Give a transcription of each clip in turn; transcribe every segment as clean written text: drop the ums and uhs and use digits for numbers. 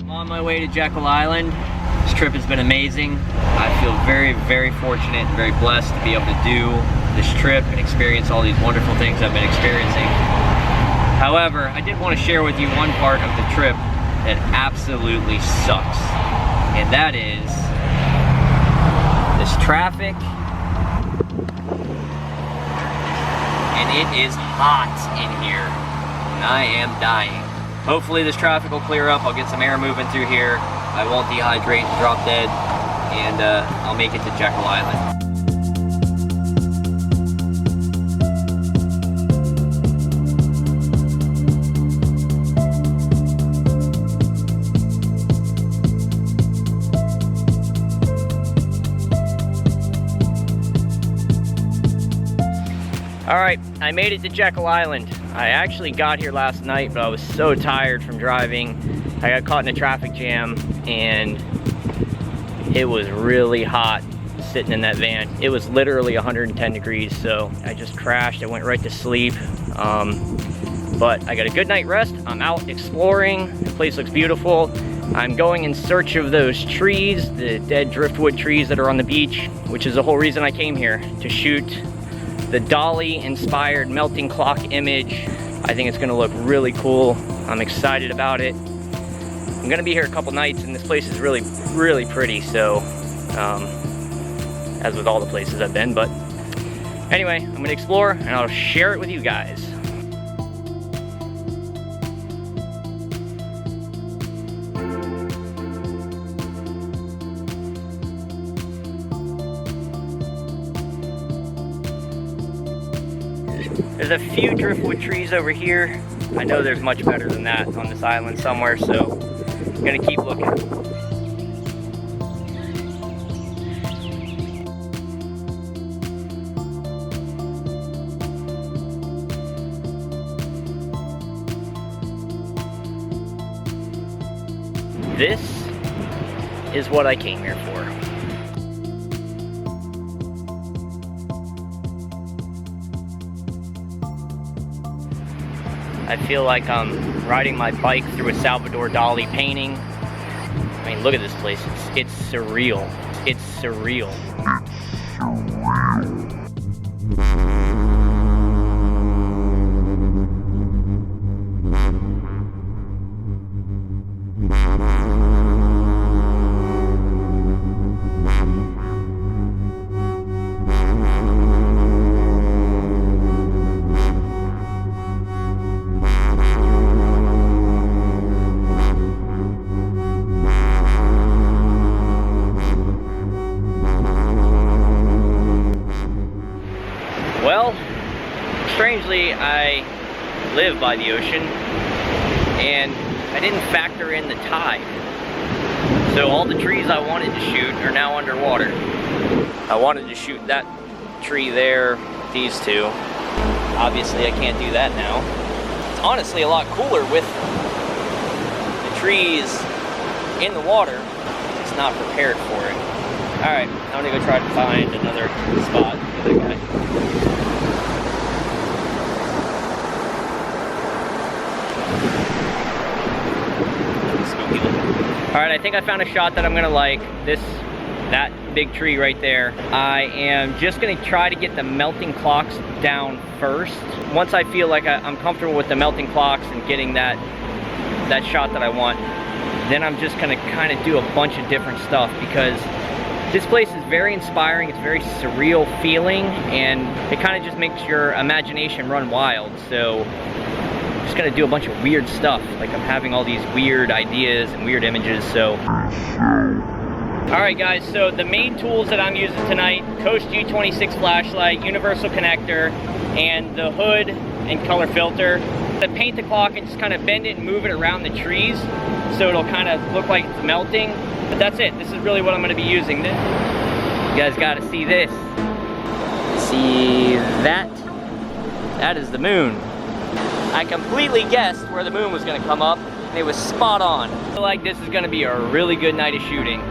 I'm on my way to Jekyll Island. This trip has been amazing. I feel very, very fortunate and very blessed to be able to do this trip and experience all these wonderful things I've been experiencing. However, I did want to share with you one part of the trip that absolutely sucks. And that is this traffic. And it is hot in here. And I am dying. Hopefully this traffic will clear up. I'll get some air moving through here. I won't dehydrate and drop dead. And I'll make it to Jekyll Island. All right, I made it to Jekyll Island. I actually got here last night, but I was so tired from driving. I got caught in a traffic jam, and it was really hot sitting in that van. It was literally 110 degrees, so I just crashed. I went right to sleep. But I got a good night rest. I'm out exploring. The place looks beautiful. I'm going in search of those trees, the dead driftwood trees that are on the beach, which is the whole reason I came here, to shoot the Dali-inspired melting clock image. I think it's gonna look really cool. I'm excited about it. I'm gonna be here a couple nights, and this place is really, really pretty, so, as with all the places I've been, but anyway, I'm gonna explore, and I'll share it with you guys. There's a few driftwood trees over here. I know there's much better than that on this island somewhere, so I'm gonna keep looking. This is what I came here for. I feel like I'm riding my bike through a Salvador Dali painting. I mean, look at this place. It's surreal. It's surreal. Well, strangely, I live by the ocean, and I didn't factor in the tide. So all the trees I wanted to shoot are now underwater. I wanted to shoot that tree there, these two. Obviously, I can't do that now. It's honestly a lot cooler with the trees in the water. It's not prepared for it. All right, I'm gonna go try to find another spot for the other guy. All right, I think I found a shot that I'm gonna like. That big tree right there. I am just gonna try to get the melting clocks down first. Once I feel like I'm comfortable with the melting clocks and getting that shot that I want, then I'm just gonna kind of do a bunch of different stuff, because this place is very inspiring. It's very surreal feeling, and it kind of just makes your imagination run wild. So I'm just gonna do a bunch of weird stuff. Like, I'm having all these weird ideas and weird images, so. All right guys, so the main tools that I'm using tonight: Coast G26 flashlight, universal connector, and the hood and color filter. To paint the clock and just kind of bend it and move it around the trees so it'll kind of look like it's melting. But that's it. This is really what I'm gonna be using. You guys gotta see this. See that? That is the moon. I completely guessed where the moon was gonna come up, and it was spot on. I feel like this is gonna be a really good night of shooting.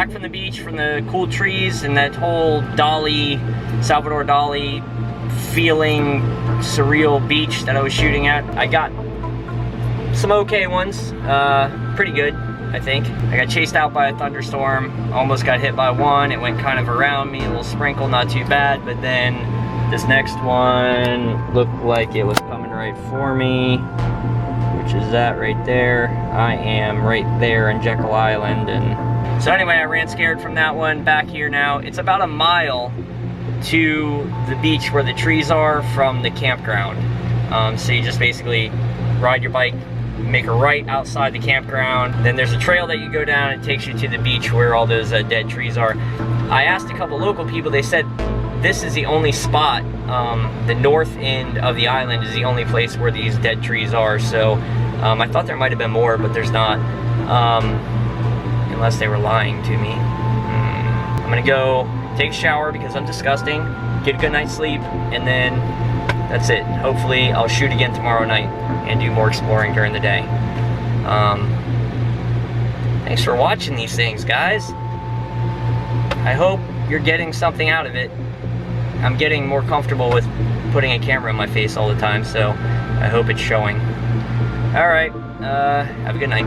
back from the beach, from the cool trees and that whole Dali, Salvador Dali feeling surreal beach that I was shooting at. I got some okay ones, pretty good, I think. I got chased out by a thunderstorm, almost got hit by one. It went kind of around me, a little sprinkle, not too bad, but then this next one looked like it was coming right for me, which is that right there. I am right there in Jekyll Island. And so anyway, I ran scared from that one. Back here now. It's about a mile to the beach where the trees are from the campground. So you just basically ride your bike, make a right outside the campground. Then there's a trail that you go down. It takes you to the beach where all those dead trees are. I asked a couple local people. They said this is the only spot, the north end of the island is the only place where these dead trees are. So I thought there might have been more, but there's not, unless they were lying to me. I'm gonna go take a shower because I'm disgusting, get a good night's sleep, and then that's it. Hopefully I'll shoot again tomorrow night and do more exploring during the day. Thanks for watching these things, guys. I hope you're getting something out of it. I'm getting more comfortable with putting a camera in my face all the time, so I hope it's showing. All right, have a good night.